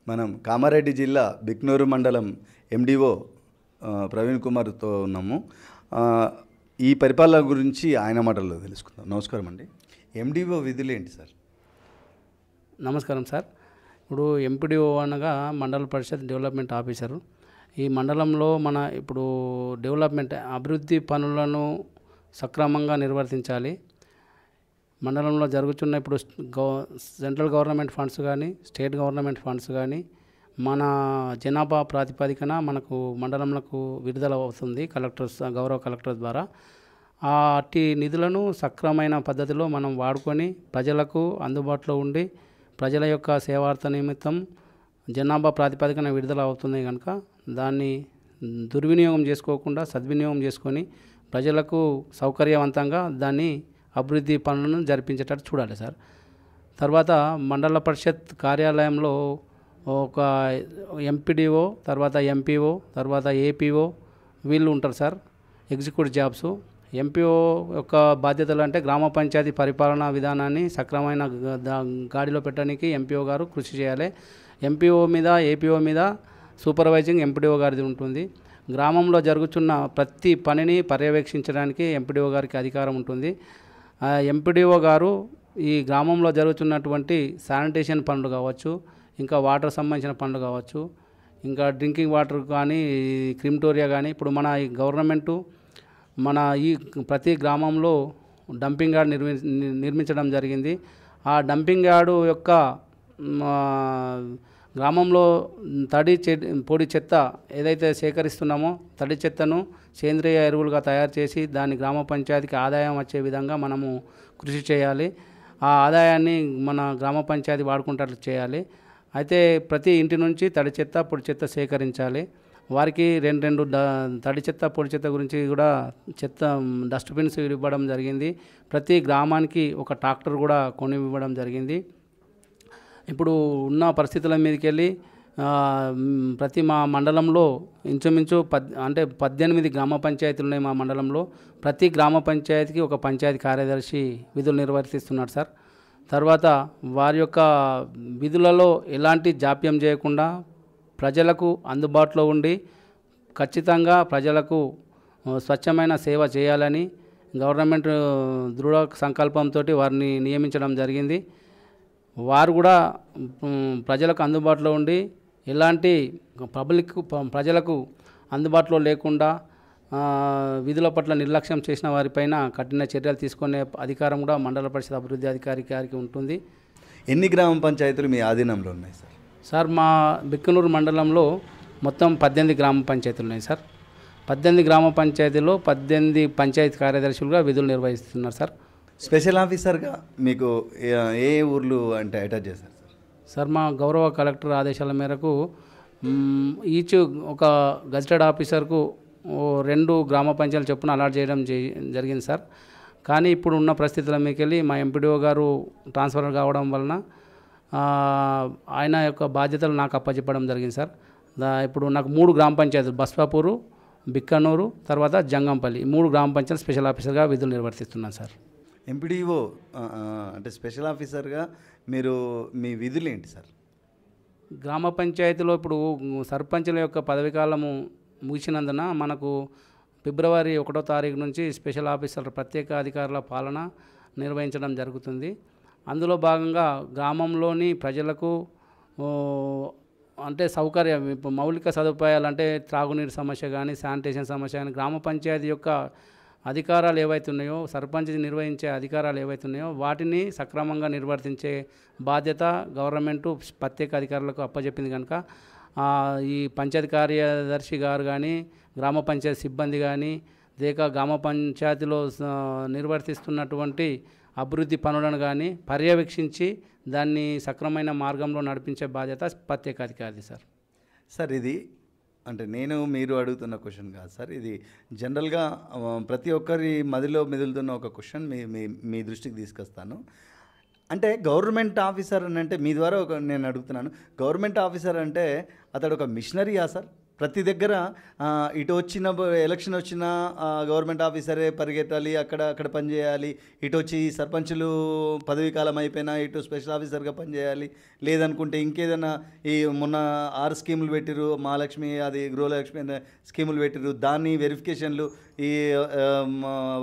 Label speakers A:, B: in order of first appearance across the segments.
A: మనం కామారెడ్డి జిల్లా బిక్నూరు మండలం ఎండిఓ ప్రవీణ్ కుమార్తో ఉన్నాము. ఈ పరిపాలన గురించి ఆయన మాటల్లో తెలుసుకుందాం. నమస్కారం అండి. ఎండిఓ విధులు ఏంటి సార్?
B: నమస్కారం సార్. ఇప్పుడు ఎంపీడీఓ అనగా మండల పరిషత్ డెవలప్మెంట్ ఆఫీసరు. ఈ మండలంలో మన ఇప్పుడు డెవలప్మెంట్ అభివృద్ధి పనులను సక్రమంగా నిర్వర్తించాలి. మండలంలో జరుగుతున్న ఇప్పుడు సెంట్రల్ గవర్నమెంట్ ఫండ్స్ కానీ స్టేట్ గవర్నమెంట్ ఫండ్స్ కానీ మన జనాభా ప్రాతిపదికన మనకు మండలంలో విడుదల అవుతుంది గౌరవ కలెక్టర్ ద్వారా. అట్టి నిధులను సక్రమైన పద్ధతిలో మనం వాడుకొని ప్రజలకు అందుబాటులో ఉండి ప్రజల యొక్క సేవార్థ నిమిత్తం జనాభా ప్రాతిపదికన విడుదల అవుతుంది కనుక దాన్ని దుర్వినియోగం చేసుకోకుండా సద్వినియోగం చేసుకొని ప్రజలకు సౌకర్యవంతంగా దాన్ని అభివృద్ధి పనులను జరిపించేటట్టు చూడాలి సార్. తర్వాత మండల పరిషత్ కార్యాలయంలో ఒక ఎంపీడీఓ, తర్వాత ఎంపీఓ, తర్వాత ఏపీఓ వీళ్ళు ఉంటారు సార్, ఎగ్జిక్యూటివ్ జాబ్స్. ఎంపీఓ యొక్క బాధ్యతలు అంటే గ్రామ పంచాయతీ పరిపాలనా విధానాన్ని సక్రమైన గాడిలో పెట్టడానికి ఎంపీఓ గారు కృషి చేయాలి. ఎంపీఓ మీద ఏపీఓ మీద సూపర్వైజింగ్ ఎంపీడీఓ గారిది ఉంటుంది. గ్రామంలో జరుగుతున్న ప్రతి పనిని పర్యవేక్షించడానికి ఎంపీడీఓ గారికి అధికారం ఉంటుంది. ఎంపీడీఓ గారు ఈ గ్రామంలో జరుగుతున్నటువంటి శానిటేషన్ పనులు కావచ్చు, ఇంకా వాటర్ సంబంధించిన పనులు కావచ్చు, ఇంకా డ్రింకింగ్ వాటర్ కానీ క్రిమిటోరియా కానీ ఇప్పుడు మన ఈ గవర్నమెంటు మన ఈ ప్రతి గ్రామంలో డంపింగ్ యార్డ్ నిర్మించడం జరిగింది. ఆ డంపింగ్ యార్డు యొక్క గ్రామంలో పొడి చెత్త ఏదైతే సేకరిస్తున్నామో తడి చెత్తను సేంద్రియ ఎరువులుగా తయారు చేసి దాన్ని గ్రామ పంచాయతీకి ఆదాయం వచ్చే విధంగా మనము కృషి చేయాలి. ఆ ఆదాయాన్ని మన గ్రామ పంచాయతీ వాడుకుంటట్లు చేయాలి. అయితే ప్రతి ఇంటి నుంచి తడి చెత్త పొడి చెత్త సేకరించాలి. వారికి రెండు తడి చెత్త పొడి చెత్త గురించి కూడా డస్ట్బిన్స్ ఇవ్వడం జరిగింది. ప్రతి గ్రామానికి ఒక ట్రాక్టర్ కూడా కొని ఇవ్వడం జరిగింది. ఇప్పుడు ఉన్న పరిస్థితుల మీదకి వెళ్ళి ప్రతి మా మండలంలో ఇంచుమించు 18 గ్రామ పంచాయతీలు ఉన్నాయి మా మండలంలో. ప్రతి గ్రామ పంచాయతీకి ఒక పంచాయతీ కార్యదర్శి విధులు నిర్వర్తిస్తున్నాడు సార్. తర్వాత వారి యొక్క విధులలో ఎలాంటి జాప్యం చేయకుండా ప్రజలకు అందుబాటులో ఉండి ఖచ్చితంగా ప్రజలకు స్వచ్ఛమైన సేవ చేయాలని గవర్నమెంట్ దృఢ సంకల్పంతో వారిని నియమించడం జరిగింది. వారు కూడా ప్రజలకు అందుబాటులో ఉండి ఎలాంటి ప్రజలకు అందుబాటులో లేకుండా విధుల పట్ల నిర్లక్ష్యం చేసిన వారిపైన కఠిన చర్యలు తీసుకునే అధికారం కూడా మండల పరిషత్ అభివృద్ధి అధికారి గారికి ఉంటుంది.
A: ఎన్ని గ్రామ పంచాయతీలు మీ ఆధీనంలో ఉన్నాయి సార్?
B: సార్ మా బిక్కనూరు మండలంలో మొత్తం 18 గ్రామ పంచాయతీలు ఉన్నాయి సార్. 18 గ్రామ పంచాయతీలో 18 పంచాయతీ కార్యదర్శులుగా విధులు నిర్వహిస్తున్నారు సార్.
A: స్పెషల్ ఆఫీసర్గా మీకు ఏ ఊర్లు అంటే అటాచ్ చేశారు సార్?
B: సార్ మా గౌరవ కలెక్టర్ ఆదేశాల మేరకు ఈచ్ ఒక గజిటెడ్ ఆఫీసర్కు 2 గ్రామ పంచాయతీలు చొప్పున అలాట్ చేయడం జరిగింది సార్. కానీ ఇప్పుడు ఉన్న పరిస్థితుల మీకెళ్ళి మా ఎంపీడీఓ గారు ట్రాన్స్ఫర్ కావడం వలన ఆయన యొక్క బాధ్యతలు నాకు అప్పచెప్పడం జరిగింది సార్. ఇప్పుడు నాకు 3 గ్రామ పంచాయతీలు బస్వాపూరు, బిక్కనూరు, తర్వాత జంగంపల్లి 3 గ్రామ పంచాయతీ స్పెషల్ ఆఫీసర్గా విధులు నిర్వర్తిస్తున్నాను సార్.
A: ఎంపీడీఓ అంటే స్పెషల్ ఆఫీసర్గా మీరు మీ విధులు ఏంటి సార్?
B: గ్రామ పంచాయతీలో ఇప్పుడు సర్పంచుల యొక్క పదవీకాలము ముగిసినందున మనకు ఫిబ్రవరి 1వ తారీఖు నుంచి స్పెషల్ ఆఫీసర్ ప్రత్యేక అధికారుల పాలన నిర్వహించడం జరుగుతుంది. అందులో భాగంగా గ్రామంలోని ప్రజలకు అంటే సౌకర్యం మౌలిక సదుపాయాలు అంటే త్రాగునీరు సమస్య కానీ శానిటేషన్ సమస్య కానీ గ్రామ పంచాయతీ యొక్క అధికారాలు ఏవైతే ఉన్నాయో సర్పంచ్ నిర్వహించే అధికారాలు ఏవైతే ఉన్నాయో వాటిని సక్రమంగా నిర్వర్తించే బాధ్యత గవర్నమెంటు ప్రత్యేక అధికారులకు అప్పచెప్పింది కనుక ఈ పంచాయతీ కార్యదర్శి గారు కానీ గ్రామ పంచాయతీ సిబ్బంది కానీ గ్రామ పంచాయతీలో నిర్వర్తిస్తున్నటువంటి అభివృద్ధి పనులను కానీ పర్యవేక్షించి దాన్ని సక్రమైన మార్గంలో నడిపించే బాధ్యత ప్రత్యేక అధికారిది సార్.
A: సార్ ఇది అంటే నేను మీరు అడుగుతున్న క్వశ్చన్ కాదు సార్, ఇది జనరల్గా ప్రతి ఒక్కరి మదిలో మెదులుతున్న ఒక క్వశ్చన్ మీ దృష్టికి తీసుకొస్తాను. అంటే గవర్నమెంట్ ఆఫీసర్ అని అంటే మీ ద్వారా నేను అడుగుతున్నాను, గవర్నమెంట్ ఆఫీసర్ అంటే అతడు ఒక మిషనరీయా సార్? ప్రతి దగ్గర ఇటు వచ్చిన ఎలక్షన్ వచ్చిన గవర్నమెంట్ ఆఫీసరే పరిగెత్తాలి, అక్కడ పనిచేయాలి. ఇటు వచ్చి సర్పంచులు పదవీ కాలం అయిపోయినా ఇటు స్పెషల్ ఆఫీసర్గా పనిచేయాలి. లేదనుకుంటే ఇంకేదైనా ఈ మొన్న 6 స్కీములు పెట్టిరు, మహాలక్ష్మి అది గృహలక్ష్మి అనే స్కీములు పెట్టిరు. దాన్ని వెరిఫికేషన్లు ఈ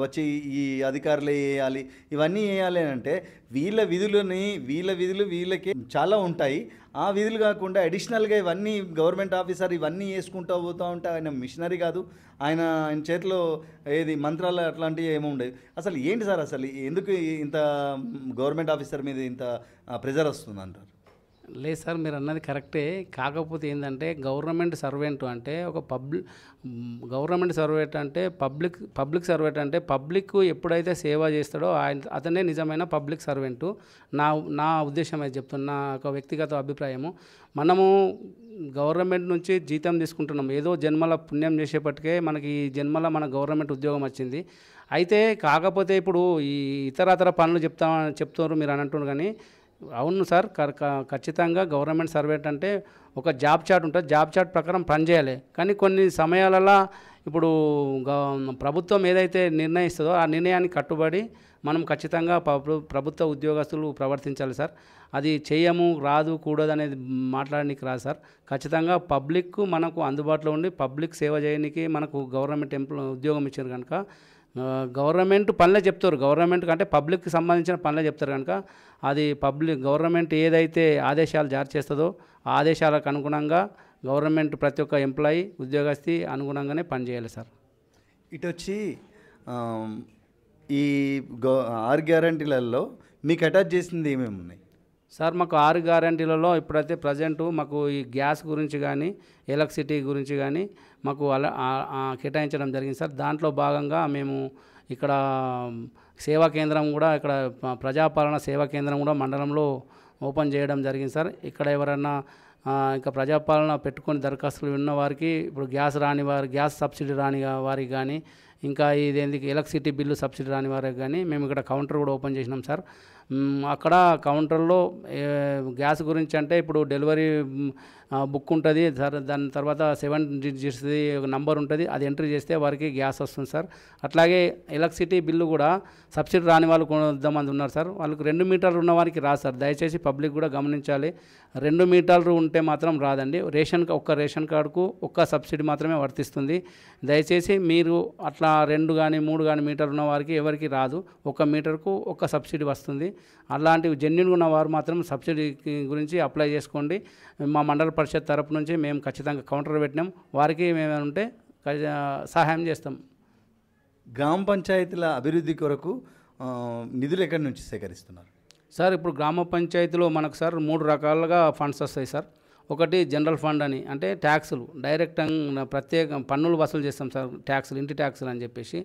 A: వచ్చి ఈ అధికారులే వేయాలి. ఇవన్నీ వేయాలి అంటే వీళ్ళ విధులు వీళ్ళకి చాలా ఉంటాయి. ఆ విధులు కాకుండా అడిషనల్గా ఇవన్నీ గవర్నమెంట్ ఆఫీసర్ ఇవన్నీ వేసుకుంటూ పోతూ ఉంటే ఆయన మిషనరీ కాదు. ఆయన చేతిలో ఏది మంత్రాలు అట్లాంటివి ఏమో ఉండేవి. అసలు ఏంటి సార్, అసలు ఎందుకు ఇంత గవర్నమెంట్ ఆఫీసర్ మీద ఇంత ప్రెజర్ వస్తుంది అంటారు?
B: లేదు సార్, మీరు అన్నది కరెక్టే. కాకపోతే ఏంటంటే గవర్నమెంట్ సర్వెంట్ అంటే ఒక గవర్నమెంట్ సర్వెంట్ అంటే పబ్లిక్ సర్వెంట్ అంటే పబ్లిక్ ఎప్పుడైతే సేవ చేస్తాడో అతనే నిజమైన పబ్లిక్ సర్వెంటు. నా ఉద్దేశం అయితే చెప్తున్నా, ఒక వ్యక్తిగత అభిప్రాయము. మనము గవర్నమెంట్ నుంచి జీతం తీసుకుంటున్నాం, ఏదో జన్మల పుణ్యం చేసేపటికే మనకి ఈ జన్మల మన గవర్నమెంట్ ఉద్యోగం వచ్చింది. అయితే కాకపోతే ఇప్పుడు ఈ ఇతర పనులు చెప్తున్నారు మీరు అని అంటున్నారు. కానీ అవును సార్, ఖచ్చితంగా గవర్నమెంట్ సర్వెంట్ అంటే ఒక జాబ్ చార్ట్ ఉంటుంది, జాబ్ చార్ట్ ప్రకారం పనిచేయాలి. కానీ కొన్ని సమయాలలో ఇప్పుడు ప్రభుత్వం ఏదైతే నిర్ణయిస్తుందో ఆ నిర్ణయానికి కట్టుబడి మనం ఖచ్చితంగా ప్రభుత్వ ఉద్యోగస్తులు ప్రవర్తించాలి సార్. అది చేయము, రాదు, కూడదు అనేది మాట్లాడడానికి రాదు సార్. ఖచ్చితంగా పబ్లిక్ మనకు అందుబాటులో ఉండి పబ్లిక్ సేవ చేయడానికి మనకు గవర్నమెంట్ ఉద్యోగం ఇచ్చారు కనుక గవర్నమెంట్ పనులే చెప్తారు. గవర్నమెంట్ కంటే పబ్లిక్కి సంబంధించిన పనులే చెప్తారు కనుక అది గవర్నమెంట్ ఏదైతే ఆదేశాలు జారీ చేస్తుందో ఆ ఆదేశాలకు అనుగుణంగా గవర్నమెంట్ ప్రతి ఒక్క ఎంప్లాయీ ఉద్యోగస్తీ అనుగుణంగానే పనిచేయాలి సార్.
A: ఇటు వచ్చి ఈ 6 గ్యారంటీలలో మీకు అటాచ్ చేసింది ఏమేమి ఉన్నాయి
B: సార్? మాకు 6 గ్యారంటీలలో ఇప్పుడైతే ప్రజెంటు మాకు ఈ గ్యాస్ గురించి కానీ ఎలక్ట్రిసిటీ గురించి కానీ మాకు అలా కేటాయించడం జరిగింది సార్. దాంట్లో భాగంగా మేము ఇక్కడ సేవా కేంద్రం కూడా, ఇక్కడ ప్రజాపాలన సేవా కేంద్రం కూడా మండలంలో ఓపెన్ చేయడం జరిగింది సార్. ఇక్కడ ఎవరన్నా ఇంకా ప్రజాపాలన పెట్టుకొని దరఖాస్తులు ఉన్న వారికి, ఇప్పుడు గ్యాస్ సబ్సిడీ రాని వారికి కానీ, ఇంకా ఇదేంది ఎలక్ట్రిసిటీ బిల్లు సబ్సిడీ రాని వారికి కానీ మేము ఇక్కడ కౌంటర్ కూడా ఓపెన్ చేసినాం సార్. అక్కడ కౌంటర్లో గ్యాస్ గురించి అంటే ఇప్పుడు డెలివరీ బుక్ ఉంటుంది సార్, దాని తర్వాత 7 digits నంబర్ ఉంటుంది, అది ఎంట్రీ చేస్తే వారికి గ్యాస్ వస్తుంది సార్. అట్లాగే ఎలక్ట్రిసిటీ బిల్లు కూడా సబ్సిడీ రాని వాళ్ళు కొంతమంది ఉన్నారు సార్, వాళ్ళకి 2 మీటర్లు ఉన్న వారికి రాదు సార్. దయచేసి పబ్లిక్ కూడా గమనించాలి, 2 మీటర్లు ఉంటే మాత్రం రాదండి. ఒక్క రేషన్ కార్డుకు ఒక్క సబ్సిడీ మాత్రమే వర్తిస్తుంది. దయచేసి మీరు అట్లా 2 కానీ 3 కానీ మీటర్లు ఉన్న వారికి ఎవరికి రాదు, 1 మీటర్కు 1 సబ్సిడీ వస్తుంది. అలాంటివి జెన్యున్గా ఉన్న వారు మాత్రం సబ్సిడీ గురించి అప్లై చేసుకోండి. మా మండల పరిషత్ తరపు నుంచి మేము ఖచ్చితంగా కౌంటర్ పెట్టినాం, వారికి మేము ఉంటే సహాయం చేస్తాం.
A: గ్రామ పంచాయతీల అభివృద్ధి కొరకు నిధులు ఎక్కడి నుంచి సేకరిస్తున్నారు
B: సార్? ఇప్పుడు గ్రామ పంచాయతీలో మనకు సార్ 3 రకాలుగా ఫండ్స్ వస్తాయి సార్. ఒకటి జనరల్ ఫండ్ అని, అంటే ట్యాక్సులు డైరెక్ట్ ప్రత్యేక పన్నులు వసూలు చేస్తాం సార్, ట్యాక్సులు, ఇంటి ట్యాక్సులు అని చెప్పేసి.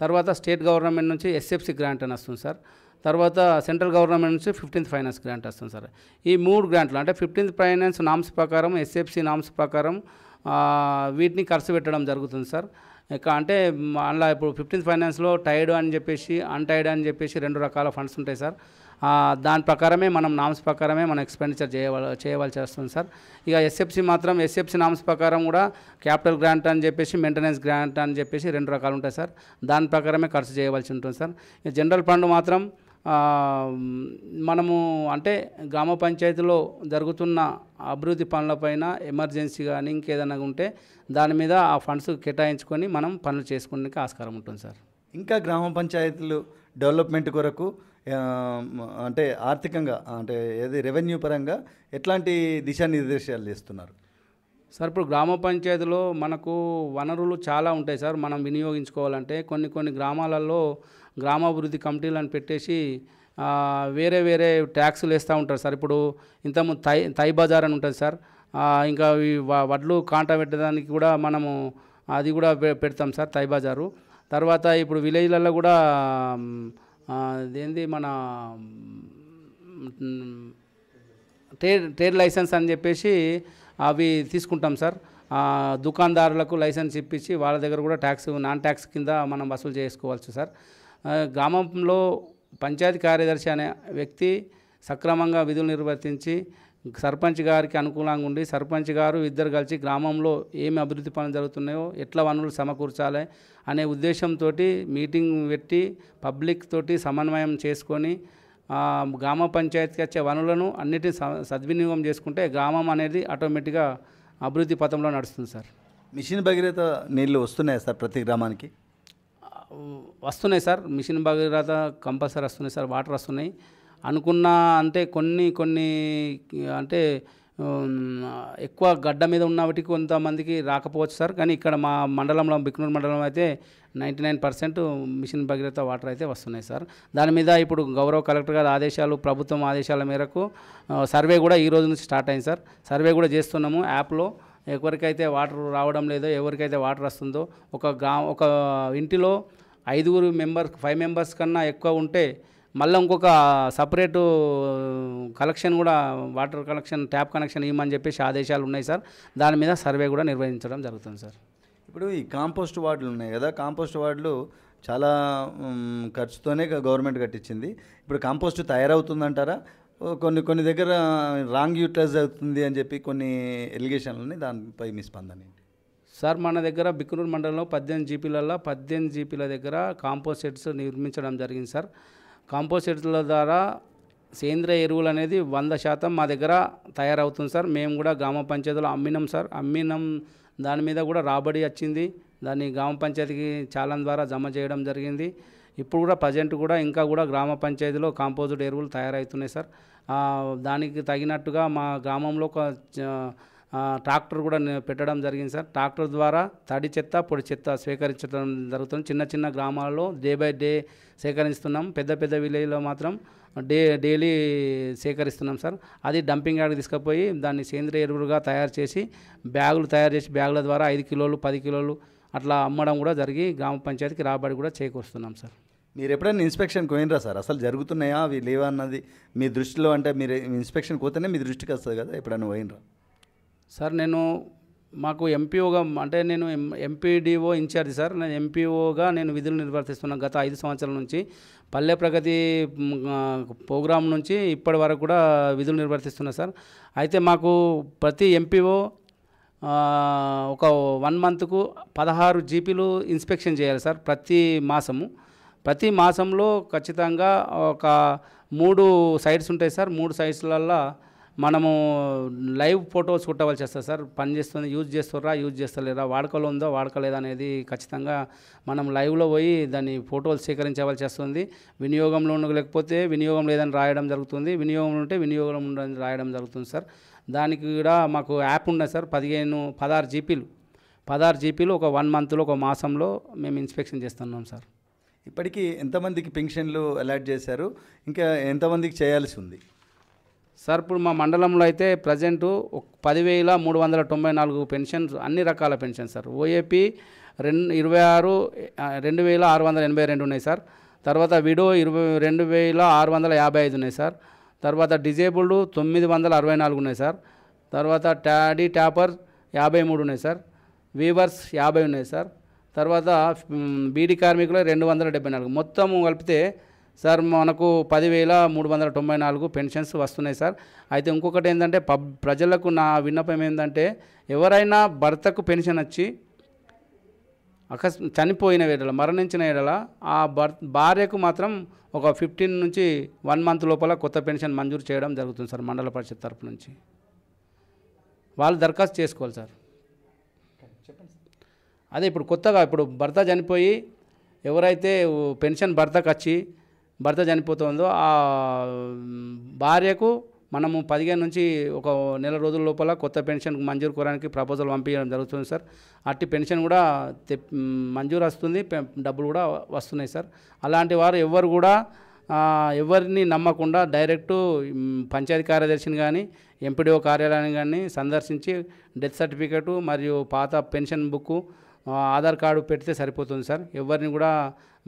B: తర్వాత స్టేట్ గవర్నమెంట్ నుంచి ఎస్ఎఫ్సి గ్రాంట్ అని వస్తుంది సార్. తర్వాత సెంట్రల్ గవర్నమెంట్ నుంచి 15th ఫైనాన్స్ గ్రాంట్ వస్తుంది సార్. ఈ 3 గ్రాంట్లు అంటే 15th ఫైనాన్స్ నామ్స్ ప్రకారం, ఎస్ఎఫ్సి నామ్స్ ప్రకారం వీటిని ఖర్చు పెట్టడం జరుగుతుంది సార్. అంటే అలా ఇప్పుడు 15th ఫైనాన్స్లో టైడ్ అని చెప్పేసి, అన్టైడ్ అని చెప్పేసి 2 రకాల ఫండ్స్ ఉంటాయి సార్. దాని ప్రకారమే మనం నామ్స్ ప్రకారమే మనం ఎక్స్పెండిచర్ చేయవలసి వస్తుంది సార్. ఇక ఎస్ఎఫ్సి మాత్రం ఎస్ఎఫ్సి నామ్స్ ప్రకారం కూడా క్యాపిటల్ గ్రాంట్ అని చెప్పేసి, మెయింటెనెన్స్ గ్రాంట్ అని చెప్పేసి 2 రకాలు ఉంటాయి సార్. దాని ప్రకారమే ఖర్చు చేయవలసి ఉంటుంది సార్. జనరల్ ఫండ్ మాత్రం మనము అంటే గ్రామ పంచాయతీలో జరుగుతున్న అభివృద్ధి పనులపైన ఎమర్జెన్సీ కానీ ఇంకేదైనా ఉంటే దాని మీద ఆ ఫండ్స్ కేటాయించుకొని మనం పనులు చేసుకోవడానికి ఆస్కారం ఉంటుంది సార్.
A: ఇంకా గ్రామ పంచాయతీలు డెవలప్మెంట్ కొరకు అంటే ఆర్థికంగా అంటే ఏది రెవెన్యూ పరంగా ఎట్లాంటి దిశానిర్దేశాలు చేస్తున్నారు
B: సార్? ఇప్పుడు గ్రామ పంచాయతీలో మనకు వనరులు చాలా ఉంటాయి సార్. మనం వినియోగించుకోవాలంటే కొన్ని గ్రామాలలో గ్రామాభివృద్ధి కమిటీలను పెట్టేసి వేరే ట్యాక్సులు వేస్తూ ఉంటారు సార్. ఇప్పుడు ఇంతకుముందు తై బజార్ అని ఉంటుంది సార్. ఇంకా వడ్లు కాంటా పెట్టడానికి కూడా మనము అది కూడా పెడతాం సార్, తై బజారు. తర్వాత ఇప్పుడు విలేజ్లలో కూడా అదేంది మన ట్రేడ్ లైసెన్స్ అని చెప్పేసి అవి తీసుకుంటాం సార్. దుకాణదారులకు లైసెన్స్ ఇప్పించి వాళ్ళ దగ్గర కూడా నాన్ ట్యాక్స్ కింద మనం వసూలు చేసుకోవచ్చు సార్. గ్రామంలో పంచాయతీ కార్యదర్శి అనే వ్యక్తి సక్రమంగా విధులు నిర్వర్తించి సర్పంచ్ గారికి అనుకూలంగా ఉండి సర్పంచ్ గారు ఇద్దరు కలిసి గ్రామంలో ఏమి అభివృద్ధి పనులు జరుగుతున్నాయో ఎట్లా వనరులు సమకూర్చాలి అనే ఉద్దేశంతో మీటింగ్ పెట్టి పబ్లిక్ తోటి సమన్వయం చేసుకొని గ్రామ పంచాయతీకి వచ్చే వనరులను అన్నిటిని సద్వినియోగం చేసుకుంటే గ్రామం అనేది ఆటోమేటిక్గా అభివృద్ధి పథంలో నడుస్తుంది సార్.
A: మిషన్ భగీరథ నీళ్ళు వస్తున్నాయా సార్ ప్రతి గ్రామానికి?
B: వస్తున్నాయి సార్, మిషన్ భగీరథ కంపల్సరీ వస్తున్నాయి సార్, వాటర్ వస్తున్నాయి. అనుకున్న అంటే కొన్ని అంటే ఎక్కువ గడ్డ మీద ఉన్నవాటికి కొంతమందికి రాకపోవచ్చు సార్, కానీ ఇక్కడ మా మండలంలో బిక్నూరు మండలం అయితే 99% మిషన్ భగీరథ వాటర్ అయితే వస్తున్నాయి సార్. దాని మీద ఇప్పుడు గౌరవ కలెక్టర్ గారి ఆదేశాలు, ప్రభుత్వం ఆదేశాల మేరకు సర్వే కూడా ఈ రోజు నుంచి స్టార్ట్ అయింది సార్. సర్వే కూడా చేస్తున్నాము యాప్లో. ఎవరికైతే వాటర్ రావడం లేదో, ఎవరికైతే వాటర్ వస్తుందో, ఒక ఇంటిలో 5 మెంబర్స్ కన్నా ఎక్కువ ఉంటే మళ్ళీ ఇంకొక సపరేటు కలెక్షన్ కూడా వాటర్ కలెక్షన్ ట్యాప్ కనెక్షన్ ఇవ్వమని చెప్పేసి ఆదేశాలు ఉన్నాయి సార్. దాని మీద సర్వే కూడా నిర్వహించడం జరుగుతుంది సార్.
A: ఇప్పుడు ఈ కాంపోస్ట్ వార్డులు ఉన్నాయి కదా, కాంపోస్ట్ వార్డులు చాలా ఖర్చుతోనే గవర్నమెంట్ కట్టించింది. ఇప్పుడు కాంపోస్ట్ తయారవుతుందంటారా? కొన్ని దగ్గర రాంగ్ యూటిలైజ్ అవుతుంది అని చెప్పి కొన్ని ఎలిగేషన్లు ఉన్నాయి, దానిపై మీ స్పందన ఏంటి
B: సార్? మన దగ్గర బిక్నూరు మండలంలో 18 జీపీల దగ్గర కాంపోస్ట్ షెడ్స్ నిర్మించడం జరిగింది సార్. కాంపోస్ట్ షెడ్ల ద్వారా సేంద్రియ ఎరువులు అనేది 100% మా దగ్గర తయారవుతుంది సార్. మేము కూడా గ్రామ పంచాయతీలో అమ్మినాం సార్. దాని మీద కూడా రాబడి వచ్చింది. దాన్ని గ్రామ పంచాయతీకి చాలన్ ద్వారా జమ చేయడం జరిగింది. ఇప్పుడు కూడా ప్రజెంట్ కూడా ఇంకా కూడా గ్రామ పంచాయతీలో కాంపోజిట్ ఎరువులు తయారవుతున్నాయి సార్. దానికి తగినట్టుగా మా గ్రామంలో ఒక ట్రాక్టర్ కూడా పెట్టడం జరిగింది సార్. ట్రాక్టర్ ద్వారా తడి చెత్త పొడి చెత్త స్వీకరించడం జరుగుతుంది. చిన్న గ్రామాల్లో డే బై డే సేకరిస్తున్నాం. పెద్ద విలేజ్లో మాత్రం డైలీ సేకరిస్తున్నాం సార్. అది డంపింగ్ యార్డ్కి తీసుకుపోయి దాన్ని సేంద్రియ ఎరువులుగా తయారు చేసి బ్యాగుల ద్వారా 5 కిలోలు 10 కిలోలు అట్లా అమ్మడం కూడా జరిగి గ్రామ పంచాయతీకి రాబడి కూడా చేకూరుస్తున్నాం సార్.
A: మీరు ఎప్పుడైనా ఇన్స్పెక్షన్కి పోయినరా సార్? అసలు జరుగుతున్నాయా అవి లేవా అన్నది మీ దృష్టిలో, అంటే మీరు ఇన్స్పెక్షన్కి పోతేనే మీ దృష్టికి వస్తుంది కదా, ఎప్పుడైనా పోయినరా
B: సార్? మాకు ఎంపీఓగా అంటే నేను ఎంపీడీఓ ఇన్ఛార్జ్ సార్. నేను ఎంపీఓగా విధులు నిర్వర్తిస్తున్నాను గత 5 సంవత్సరాల నుంచి. పల్లె ప్రగతి ప్రోగ్రాం నుంచి ఇప్పటి వరకు కూడా విధులు నిర్వర్తిస్తున్నా సార్. అయితే మాకు ప్రతి ఎంపీఓ ఒక 1 మంత్కు 16 జీపీలు ఇన్స్పెక్షన్ చేయాలి సార్. ప్రతి మాసంలో ఖచ్చితంగా ఒక 3 సైట్స్ ఉంటాయి సార్. 3 సైట్స్లల్లో మనము లైవ్ ఫొటోస్ కొట్టవలసి వస్తుంది సార్. పనిచేస్తుంది, యూజ్ చేస్తలేరా, వాడకలో ఉందో వాడకలేదా అనేది ఖచ్చితంగా మనం లైవ్లో పోయి దాన్ని ఫోటోలు సేకరించవలసి వస్తుంది. వినియోగంలో లేకపోతే వినియోగం లేదని రాయడం జరుగుతుంది, వినియోగం ఉంటే వినియోగం ఉండని రాయడం జరుగుతుంది సార్. దానికి కూడా మాకు యాప్ ఉన్నది సార్. 16 జీపీలు ఒక 1 మంత్లో ఒక మాసంలో మేము ఇన్స్పెక్షన్ చేస్తున్నాం సార్.
A: ఇప్పటికీ ఎంతమందికి పెన్షన్లు అలాట్ చేశారు, ఇంకా ఎంతమందికి చేయాల్సి ఉంది
B: సార్? ఇప్పుడు మా మండలంలో అయితే ప్రజెంటు 10,394 పెన్షన్స్, అన్ని రకాల పెన్షన్ సార్. ఓఏపీ 26,682 ఉన్నాయి సార్. తర్వాత విడో 22,655 ఉన్నాయి సార్. తర్వాత డిజేబుల్డ్ 964 ఉన్నాయి సార్. తర్వాత ట్యాపర్ 53 ఉన్నాయి సార్. వీవర్స్ 50 ఉన్నాయి సార్. తర్వాత బీడీ కార్మికులు 274. మొత్తం కలిపితే సార్ మనకు 10,394 పెన్షన్స్ వస్తున్నాయి సార్. అయితే ఇంకొకటి ఏంటంటే ప్రజలకు నా విన్నపం ఏంటంటే, ఎవరైనా భర్తకు పెన్షన్ వచ్చి చనిపోయిన ఎడల, మరణించిన ఎడల ఆ భార్యకు మాత్రం ఒక 15 నుంచి 1 మంత్ లోపల కొత్త పెన్షన్ మంజూరు చేయడం జరుగుతుంది సార్. మండల పరిషత్ తరపు నుంచి వాళ్ళు దరఖాస్తు చేసుకోవాలి సార్. అదే ఇప్పుడు కొత్తగా భర్త చనిపోయి ఎవరైతే పెన్షన్ భర్త చనిపోతుందో ఆ భార్యకు మనము 15 నుంచి ఒక నెల రోజుల లోపల కొత్త పెన్షన్ మంజూరు కోరడానికి ప్రపోజల్ పంపించడం జరుగుతుంది సార్. అట్టి పెన్షన్ కూడా మంజూరు వస్తుంది, డబ్బులు కూడా వస్తున్నాయి సార్. అలాంటి వారు ఎవరు కూడా ఎవరిని నమ్మకుండా డైరెక్టు పంచాయతీ కార్యదర్శిని కానీ ఎంపీడీఓ కార్యాలయాన్ని కానీ సందర్శించి డెత్ సర్టిఫికేటు మరియు పాత పెన్షన్ బుక్కు, ఆధార్ కార్డు పెడితే సరిపోతుంది సార్. ఎవరిని కూడా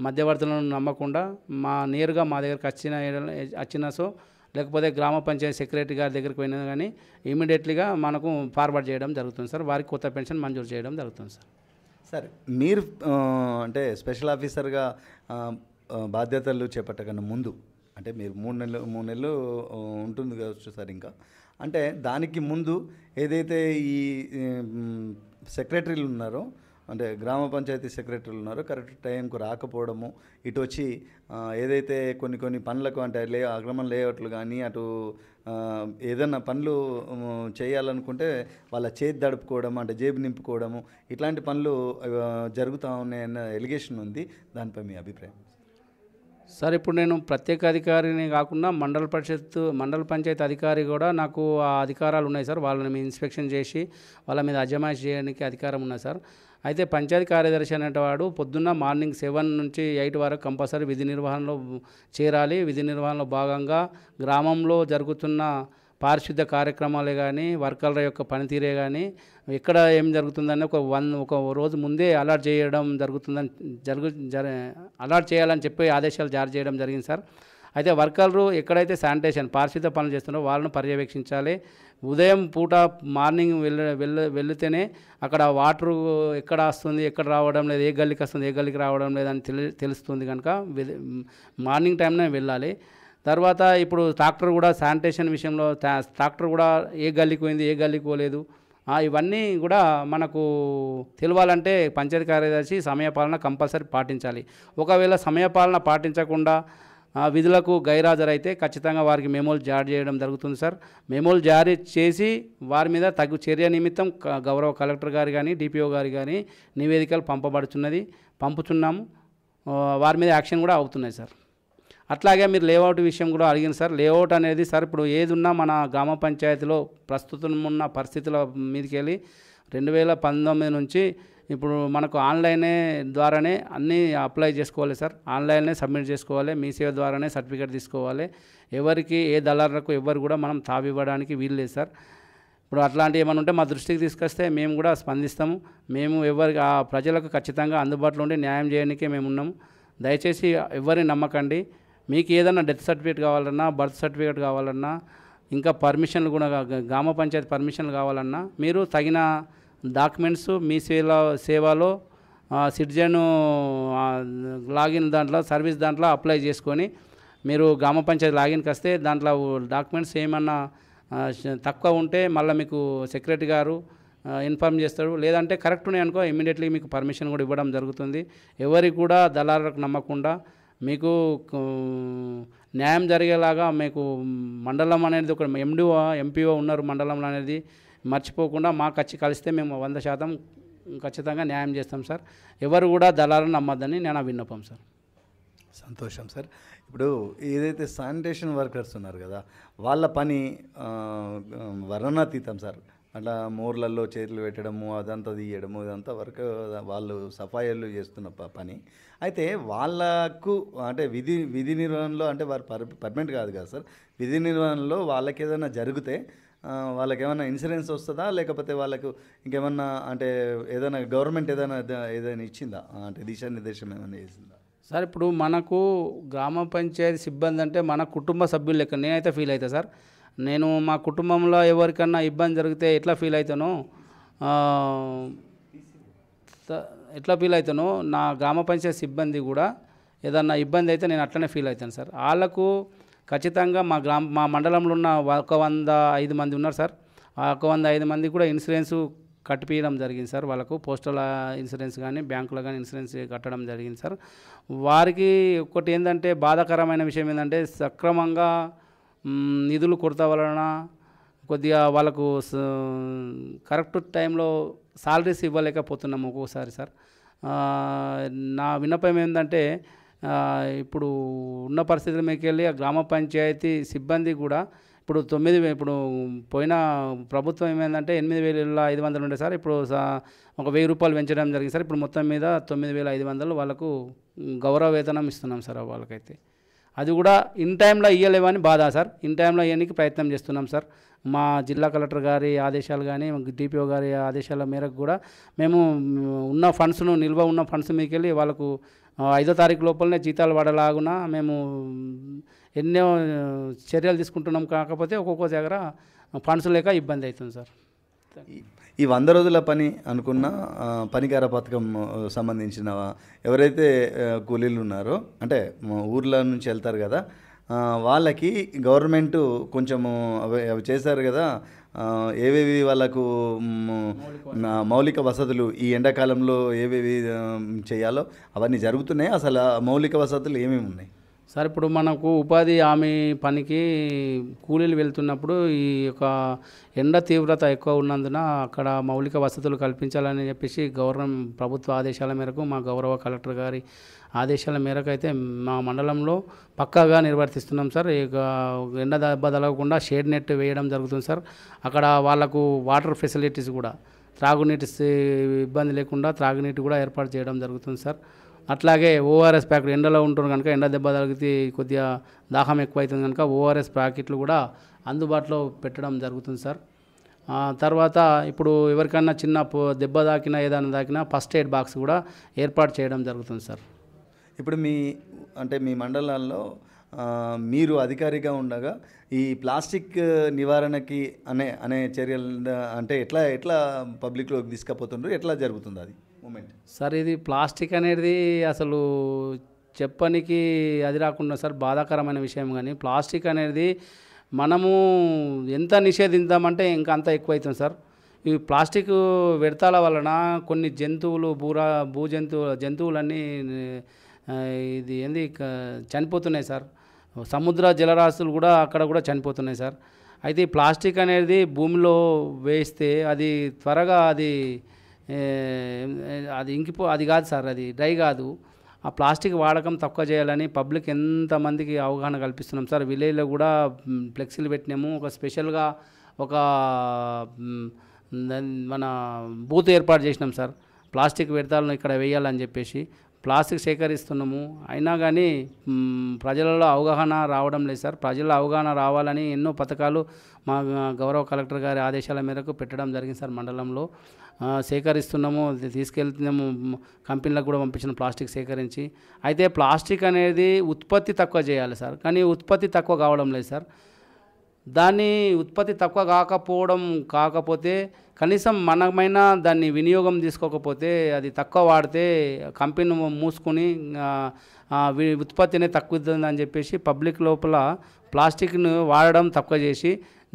B: మధ్యవర్తులను నమ్మకుండా నేరుగా మా దగ్గరికి వచ్చినా సో లేకపోతే గ్రామ పంచాయతీ సెక్రటరీ గారి దగ్గరికి పోయినా కానీ ఇమీడియట్లీగా మనకు ఫార్వర్డ్ చేయడం జరుగుతుంది సార్. వారికి కొత్త పెన్షన్ మంజూరు చేయడం జరుగుతుంది సార్.
A: సార్ మీరు అంటే స్పెషల్ ఆఫీసర్గా బాధ్యతలు చేపట్టకన్నా ముందు అంటే మీరు 3 నెలలు ఉంటుంది కావచ్చు సార్. ఇంకా అంటే దానికి ముందు ఏదైతే ఈ సెక్రటరీలు ఉన్నారో, అంటే గ్రామ పంచాయతీ సెక్రటరీలు ఉన్నారో కరెక్ట్ టైంకు రాకపోవడము, ఇటు వచ్చి ఏదైతే కొన్ని పనులకు అంటే అక్రమం లేఅవుట్లు కానీ అటు ఏదన్నా పనులు చేయాలనుకుంటే వాళ్ళ చేతి దడుపుకోవడం, అంటే జేబు నింపుకోవడము, ఇట్లాంటి పనులు జరుగుతూ ఉన్నాయన్న ఎలిగేషన్ ఉంది. దానిపై మీ అభిప్రాయం?
B: సార్ ఇప్పుడు నేను ప్రత్యేక అధికారిని కాకుండా మండల పంచాయతీ అధికారి కూడా నాకు ఆ అధికారాలు ఉన్నాయి సార్. వాళ్ళని మేము ఇన్స్పెక్షన్ చేసి వాళ్ళ మీద అజమాయిషి చేయడానికి అధికారం ఉన్నది సార్. అయితే పంచాయతీ కార్యదర్శి అనేటవాడు పొద్దున్న మార్నింగ్ 7 నుంచి 8 వరకు కంపల్సరీ విధి నిర్వహణలో చేరాలి. విధి నిర్వహణలో భాగంగా గ్రామంలో జరుగుతున్న పారిశుద్ధ్య కార్యక్రమాలే కానీ, వర్కర్ల యొక్క పనితీరే కానీ, ఎక్కడ ఏం జరుగుతుందని ఒక రోజు ముందే అలర్ట్ చేయడం అలర్ట్ చేయాలని చెప్పి ఆదేశాలు జారీ చేయడం జరిగింది సార్. అయితే వర్కర్లు ఎక్కడైతే శానిటేషన్ పారిశుద్ధ్య పనులు చేస్తున్నారో వాళ్ళను పర్యవేక్షించాలి. ఉదయం పూట మార్నింగ్ వెళితేనే అక్కడ వాటరు ఎక్కడ వస్తుంది, ఎక్కడ రావడం లేదు, ఏ గల్లీకి వస్తుంది, ఏ గల్లీకి రావడం లేదని తెలుస్తుంది కనుక మార్నింగ్ టైంలో వెళ్ళాలి. తర్వాత ఇప్పుడు ట్రాక్టర్ కూడా శానిటేషన్ విషయంలో ట్రాక్టర్ కూడా ఏ గల్లీకి పోయింది, ఏ గల్లీకి పోలేదు, ఇవన్నీ కూడా మనకు తెలియాలంటే పంచాయతీ కార్యదర్శి సమయపాలన కంపల్సరీ పాటించాలి. ఒకవేళ సమయపాలన పాటించకుండా విధులకు గైరాజరైతే ఖచ్చితంగా వారికి మెమోలు జారీ చేయడం జరుగుతుంది సార్. మెమోలు జారీ చేసి వారి మీద తగు చర్య నిమిత్తం గౌరవ కలెక్టర్ గారు కానీ, డిపిఓ గారు కానీ నివేదికలు పంపుతున్నాము. వారి మీద యాక్షన్ కూడా అవుతున్నాయి సార్. అట్లాగే మీరు లేఅవుట్ విషయం కూడా అడిగింది సార్. లేఅవుట్ అనేది సార్ ఇప్పుడు ఏది ఉన్నా మన గ్రామ పంచాయతీలో ప్రస్తుతం ఉన్న పరిస్థితుల మీదకి వెళ్ళి 2019 నుంచి ఇప్పుడు మనకు ఆన్లైనే ద్వారానే అన్నీ అప్లై చేసుకోవాలి సార్. ఆన్లైన్నే సబ్మిట్ చేసుకోవాలి. మీ సేవ ద్వారానే సర్టిఫికేట్ తీసుకోవాలి. ఎవరికి ఏ దళారులకు ఎవరు కూడా మనం తావివ్వడానికి వీలు లేదు సార్. ఇప్పుడు అట్లాంటివి ఏమైనా ఉంటే మా దృష్టికి తీసుకొస్తే మేము కూడా స్పందిస్తాము. మేము ఆ ప్రజలకు ఖచ్చితంగా అందుబాటులో ఉండి న్యాయం చేయడానికే మేము ఉన్నాము. దయచేసి ఎవరిని నమ్మకండి. మీకు ఏదైనా డెత్ సర్టిఫికేట్ కావాలన్నా, బర్త్ సర్టిఫికేట్ కావాలన్నా, ఇంకా పర్మిషన్లు కూడా గ్రామ పంచాయతీ పర్మిషన్లు కావాలన్నా మీరు తగిన డాక్యుమెంట్స్ మీ సేవలో సిటిజన్ లాగిన్ దాంట్లో సర్వీస్ దాంట్లో అప్లై చేసుకొని మీరు గ్రామ పంచాయతీ లాగిన్కి వస్తే దాంట్లో డాక్యుమెంట్స్ ఏమన్నా తక్కువ ఉంటే మళ్ళీ మీకు సెక్రటరీ గారు ఇన్ఫార్మ్ చేస్తాడు. లేదంటే కరెక్ట్ ఉన్నాయి అనుకో ఇమ్మీడియట్లీ మీకు పర్మిషన్ కూడా ఇవ్వడం జరుగుతుంది. ఎవరికి కూడా దళారులకు నమ్మకుండా మీకు న్యాయం జరిగేలాగా మీకు మండలం అనేది ఒక ఎండిఓ ఎంపీఓ ఉన్నారు మండలంలో అనేది మర్చిపోకుండా మాకు వచ్చి కలిస్తే మేము 100% ఖచ్చితంగా న్యాయం చేస్తాం సార్. ఎవరు కూడా దళాలను నమ్మద్దని నేను విన్నపం సార్.
A: సంతోషం సార్. ఇప్పుడు ఏదైతే శానిటేషన్ వర్కర్స్ ఉన్నారు కదా, వాళ్ళ పని వర్ణనాతీతం సార్. అట్లా మోర్లలో చేతులు పెట్టడము, అదంతా తీయడము, ఇదంతా వర్క్ వాళ్ళు సఫాయిలు చేస్తున్న పని. అయితే వాళ్ళకు అంటే విధి నిర్వహణలో అంటే వారు పర్మనెంట్ కాదు కదా సార్. విధి నిర్వహణలో వాళ్ళకి ఏదైనా జరిగితే వాళ్ళకి ఏమైనా ఇన్సూరెన్స్ వస్తుందా, లేకపోతే వాళ్ళకు ఇంకేమన్నా అంటే ఏదైనా గవర్నమెంట్ ఏదైనా ఇచ్చిందా, అంటే దిశానిర్దేశం ఏమైనా చేసిందా
B: సార్? ఇప్పుడు మనకు గ్రామ పంచాయతీ సిబ్బంది అంటే మన కుటుంబ సభ్యులు లెక్క నేనైతే ఫీల్ అవుతా సార్. నేను మా కుటుంబంలో ఎవరికన్నా ఇబ్బంది జరిగితే ఎట్లా ఫీల్ అవుతానో నా గ్రామ పంచాయతీ సిబ్బంది కూడా ఏదన్నా ఇబ్బంది అయితే నేను అట్లనే ఫీల్ అవుతాను సార్. వాళ్ళకు ఖచ్చితంగా మా మండలంలో ఉన్న 105 మంది ఉన్నారు సార్. ఆ 105 మంది కూడా ఇన్సూరెన్సు కట్టిపించడం జరిగింది సార్. వాళ్ళకు పోస్టల్ ఇన్సూరెన్స్ కానీ బ్యాంకులో కానీ ఇన్సూరెన్స్ కట్టడం జరిగింది సార్. వారికి ఒకటి ఏంటంటే బాధాకరమైన విషయం ఏంటంటే సక్రమంగా నిధులు కొరత వలన కొద్దిగా వాళ్ళకు కరెక్ట్ టైంలో సాలరీస్ ఇవ్వలేకపోతున్నాము ఒక్కోసారి సార్. నా విన్నపం ఏంటంటే ఇప్పుడు ఉన్న పరిస్థితుల మీదకి వెళ్ళి ఆ గ్రామ పంచాయతీ సిబ్బంది కూడా ఇప్పుడు పోయిన ప్రభుత్వం ఏమైందంటే 8,500 ఉండే సార్. ఇప్పుడు ఒక 1,000 రూపాయలు పెంచడం జరిగింది సార్. ఇప్పుడు మొత్తం మీద 9,500 వాళ్ళకు గౌరవ వేతనం ఇస్తున్నాం సార్. వాళ్ళకైతే అది కూడా ఇన్ టైంలో ఇవ్వలేమని బాధ సార్. ఇన్ టైంలో ఇవ్వడానికి ప్రయత్నం చేస్తున్నాం సార్. మా జిల్లా కలెక్టర్ గారి ఆదేశాలు కానీ డిపిఓ గారి ఆదేశాల మేరకు కూడా మేము ఉన్న నిల్వ ఉన్న ఫండ్స్ మీకు వెళ్ళి వాళ్ళకు 5వ తారీఖు లోపలనే జీతాలు పడలాగున మేము ఎన్నో చర్యలు తీసుకుంటున్నాం. కాకపోతే ఒక్కొక్క దగ్గర ఫండ్స్ లేక ఇబ్బంది అవుతుంది సార్.
A: ఈ 100 రోజుల పని అనుకున్న పనికార పథకం సంబంధించిన ఎవరైతే కూలీలు ఉన్నారో అంటే ఊర్ల నుంచి వెళ్తారు కదా, వాళ్ళకి గవర్నమెంట్ కొంచెము అవి చేశారు కదా. ఏవేవి వాళ్ళకు మౌలిక వసతులు ఈ ఎండాకాలంలో ఏవేవి చేయాలో అవన్నీ జరుగుతున్నాయి. అసలు ఆ మౌలిక వసతులు ఏమేమి ఉన్నాయి
B: సార్? ఇప్పుడు మనకు ఉపాధి హామీ పనికి కూలీలు వెళ్తున్నప్పుడు ఈ యొక్క ఎండ తీవ్రత ఎక్కువ ఉన్నందున అక్కడ మౌలిక వసతులు కల్పించాలని చెప్పేసి ప్రభుత్వ ఆదేశాల మేరకు మా గౌరవ కలెక్టర్ గారి ఆదేశాల మేరకు అయితే మా మండలంలో పక్కాగా నిర్వర్తిస్తున్నాం సార్. ఇక ఎండ దెబ్బ తగలకుండా షేడ్ నెట్ వేయడం జరుగుతుంది సార్. అక్కడ వాళ్ళకు వాటర్ ఫెసిలిటీస్ కూడా త్రాగునీటి ఇబ్బంది లేకుండా త్రాగునీటి కూడా ఏర్పాటు చేయడం జరుగుతుంది సార్. అట్లాగే ఓఆర్ఎస్ ప్యాకెట్ ఎండలో ఉంటుంది కనుక ఎండ దెబ్బ తగిలితే కొద్దిగా దాహం ఎక్కువ అవుతుంది కనుక ఓఆర్ఎస్ ప్యాకెట్లు కూడా అందుబాటులో పెట్టడం జరుగుతుంది సార్. తర్వాత ఇప్పుడు ఎవరికన్నా చిన్న దెబ్బ తాకినా ఏదైనా తాకినా ఫస్ట్ ఎయిడ్ బాక్స్ కూడా ఏర్పాటు చేయడం జరుగుతుంది సార్.
A: ఇప్పుడు మీ మండలాల్లో మీరు అధికారిగా ఉండగా ఈ ప్లాస్టిక్ నివారణకి అనే చర్యలు అంటే ఎట్లా పబ్లిక్లోకి తీసుకుపోతుండ్రు, ఎట్లా జరుగుతుంది అది మూమెంట్
B: సార్? ఇది ప్లాస్టిక్ అనేది అసలు చెప్పనికి అది రాకుండా సార్ బాధాకరమైన విషయం. కానీ ప్లాస్టిక్ అనేది మనము ఎంత నిషేధిద్దామంటే ఇంకా అంత ఎక్కువ అవుతుంది సార్. ఈ ప్లాస్టిక్ వ్యర్థాల వలన కొన్ని జంతువులు జంతువులన్నీ ఇది చనిపోతున్నాయి సార్. సముద్ర జలరాశులు కూడా అక్కడ కూడా చనిపోతున్నాయి సార్. అయితే ఈ ప్లాస్టిక్ అనేది భూమిలో వేస్తే అది త్వరగా అది అది కాదు సార్, అది డ్రై కాదు. ఆ ప్లాస్టిక్ వాడకం తక్కువ చేయాలని పబ్లిక్ ఎంతమందికి అవగాహన కల్పిస్తున్నాం సార్. విలేజ్లో కూడా ఫ్లెక్సీలు పెట్టినాము. ఒక స్పెషల్గా ఒక మన బూత్ ఏర్పాటు చేసినాం సార్. ప్లాస్టిక్ వ్యర్థాలను ఇక్కడ వేయాలని చెప్పేసి ప్లాస్టిక్ సేకరిస్తున్నాము. అయినా కానీ ప్రజలలో అవగాహన రావడం లేదు సార్. ప్రజల్లో అవగాహన రావాలని ఎన్నో పథకాలు మా గౌరవ కలెక్టర్ గారి ఆదేశాల మేరకు పెట్టడం జరిగింది సార్. మండలంలో సేకరిస్తున్నాము, తీసుకెళ్తున్నాము, కంపెనీలకు కూడా పంపించిన ప్లాస్టిక్ సేకరించి. అయితే ప్లాస్టిక్ అనేది ఉత్పత్తి తక్కువ చేయాలి సార్, కానీ ఉత్పత్తి తక్కువ కావడం లేదు సార్. దాన్ని ఉత్పత్తి తక్కువ కాకపోతే కనీసం మనమైనా దాన్ని వినియోగం తీసుకోకపోతే అది తక్కువ వాడితే కంపెనీ మూసుకొని ఉత్పత్తినే తక్కువని చెప్పేసి పబ్లిక్ లోపల ప్లాస్టిక్ను వాడడం తక్కువ చేసి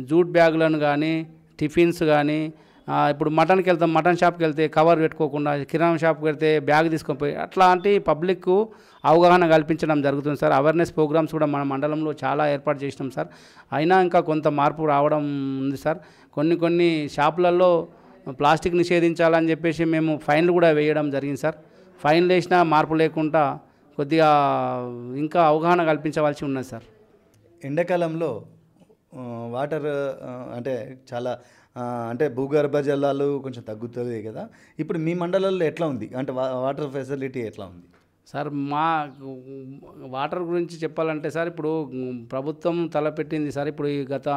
B: జూట్ బ్యాగులను కానీ టిఫిన్స్ కానీ ఇప్పుడు మటన్ షాప్కి వెళ్తే కవర్ పెట్టుకోకుండా కిరాణా షాప్కి వెళ్తే బ్యాగ్ తీసుకొని పోయి అట్లాంటి పబ్లిక్కు అవగాహన కల్పించడం జరుగుతుంది సార్. అవేర్నెస్ ప్రోగ్రామ్స్ కూడా మన మండలంలో చాలా ఏర్పాటు చేసినాం సార్. అయినా ఇంకా కొంత మార్పు రావడం ఉంది సార్. కొన్ని షాపులలో ప్లాస్టిక్ నిషేధించాలని చెప్పేసి మేము ఫైన్లు కూడా వేయడం జరిగింది సార్. ఫైన్లు వేసినా మార్పు లేకుండా కొద్దిగా ఇంకా అవగాహన కల్పించవలసి ఉన్నది సార్.
A: ఎండాకాలంలో వాటర్ అంటే చాలా అంటే భూగర్భ జలాలు కొంచెం తగ్గుతుంది కదా. ఇప్పుడు మీ మండలంలో ఎట్లా ఉంది అంటే వాటర్ ఫెసిలిటీ ఎట్లా ఉంది
B: సార్? మా వాటర్ గురించి చెప్పాలంటే సార్, ఇప్పుడు ప్రభుత్వం తలపెట్టింది సార్. ఇప్పుడు ఈ గత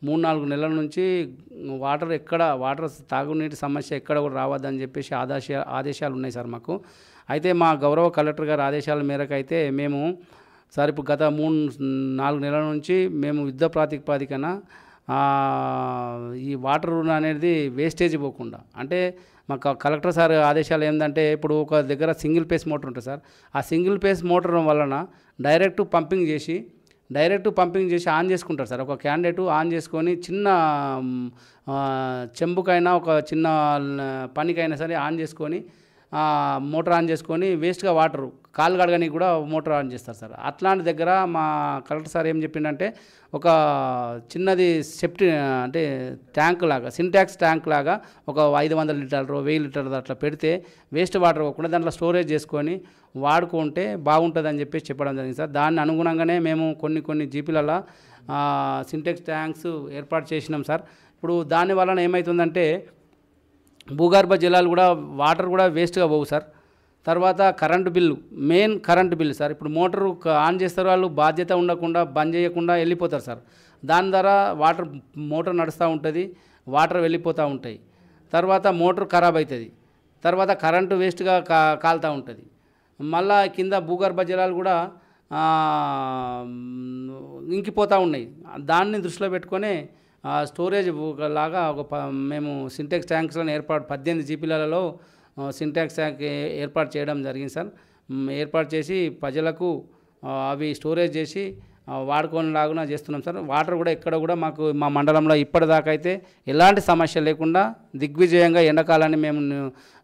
B: 3-4 నెలల నుంచి వాటర్ తాగునీటి సమస్య ఎక్కడ కూడా రావద్దని చెప్పేసి ఆదేశాలు ఉన్నాయి సార్ మాకు. అయితే మా గౌరవ కలెక్టర్ గారి ఆదేశాల మేరకు అయితే మేము సార్ ఇప్పుడు గత 3-4 నెలల నుంచి మేము యుద్ధ ప్రాతిపదికన ఈ వాటర్ అనేది వేస్టేజ్ పోకుండా, అంటే మా కలెక్టర్ సార్ ఆదేశాలు ఏంటంటే ఇప్పుడు ఒక దగ్గర సింగిల్ ఫేస్ మోటార్ ఉంటుంది సార్. ఆ సింగిల్ ఫేస్ మోటార్ వలన డైరెక్ట్ పంపింగ్ చేసి ఆన్ చేసుకుంటారు సార్. ఒక క్యాండిడేట్ ఆన్ చేసుకొని చిన్న చెంబుకైనా ఒక చిన్న పనికైనా సరే ఆన్ చేసుకొని మోటార్ ఆన్ చేసుకొని వేస్ట్గా వాటర్ కాలు కడగడానికి కూడా మోటార్ ఆన్ చేస్తారు సార్. అట్లాంటి దగ్గర మా కలెక్టర్ సార్ ఏం చెప్పిండంటే ఒక చిన్నది సెఫ్టీ అంటే ట్యాంక్ లాగా సింటాక్స్ ట్యాంక్ లాగా ఒక 500 లీటర్లు 1000 లీటర్లు అట్లా పెడితే వేస్ట్ వాటర్ పోకుండా దాంట్లో స్టోరేజ్ చేసుకొని వాడుకుంటే బాగుంటుందని చెప్పేసి చెప్పడం జరిగింది సార్. దాన్ని అనుగుణంగానే మేము కొన్ని జీపీలలో సింటాక్స్ ట్యాంక్స్ ఏర్పాటు చేసినాం సార్. ఇప్పుడు దాని వలన ఏమవుతుందంటే భూగర్భ జలాలు కూడా వాటర్ కూడా వేస్ట్గా పోవు సార్. తర్వాత మెయిన్ కరెంటు బిల్లు సార్. ఇప్పుడు మోటారు ఆన్ చేస్తారు, వాళ్ళు బాధ్యత ఉండకుండా బంద్ చేయకుండా వెళ్ళిపోతారు సార్. దాని ద్వారా మోటార్ నడుస్తూ ఉంటుంది, వాటర్ వెళ్ళిపోతూ ఉంటాయి. తర్వాత మోటార్ ఖరాబ్ అవుతుంది, తర్వాత కరెంటు వేస్ట్గా కాలుతూ ఉంటుంది. మళ్ళా కింద భూగర్భ జలాలు కూడా ఇంకిపోతూ ఉన్నాయి. దాన్ని దృష్టిలో పెట్టుకొని స్టోరేజ్ లాగా మేము సింటాక్స్ ట్యాంక్స్లను 18 జీపీలలో సింటాక్స్ ట్యాంక్ ఏర్పాటు చేయడం జరిగింది సార్. ఏర్పాటు చేసి ప్రజలకు అవి స్టోరేజ్ చేసి వాడుకోలాగా చేస్తున్నాం సార్. వాటర్ కూడా ఎక్కడ కూడా మాకు మా మండలంలో ఇప్పటిదాకా అయితే ఎలాంటి సమస్య లేకుండా దిగ్విజయంగా ఎండాకాలాన్ని మేము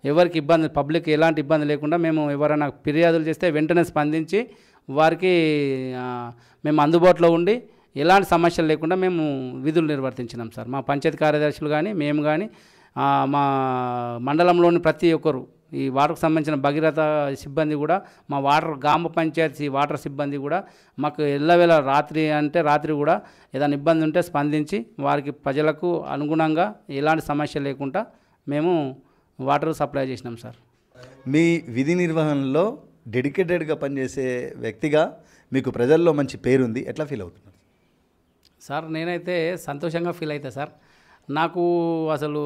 B: ఎవరికి ఇబ్బంది, పబ్లిక్ ఎలాంటి ఇబ్బంది లేకుండా మేము ఎవరైనా ఫిర్యాదులు చేస్తే వెంటనే స్పందించి వారికి మేము అందుబాటులో ఉండి ఎలాంటి సమస్యలు లేకుండా మేము విధులు నిర్వర్తించినాం సార్. మా పంచాయతీ కార్యదర్శులు కానీ మేము కానీ మా మండలంలోని ప్రతి ఒక్కరు ఈ వాటర్కు సంబంధించిన భగీరథ సిబ్బంది కూడా, మా గ్రామ పంచాయతీ వాటర్ సిబ్బంది కూడా మాకు ఎల్లవేళ రాత్రి కూడా ఏదైనా ఇబ్బంది ఉంటే స్పందించి వారికి ప్రజలకు అనుగుణంగా ఎలాంటి సమస్య లేకుండా మేము వాటర్ సప్లై చేసినాం సార్.
A: మీ విధి నిర్వహణలో డెడికేటెడ్గా పనిచేసే వ్యక్తిగా మీకు ప్రజల్లో మంచి పేరుంది, ఎట్లా ఫీల్ అవుతున్నారు
B: సార్? నేనైతే సంతోషంగా ఫీల్ అవుతా సార్. నాకు అసలు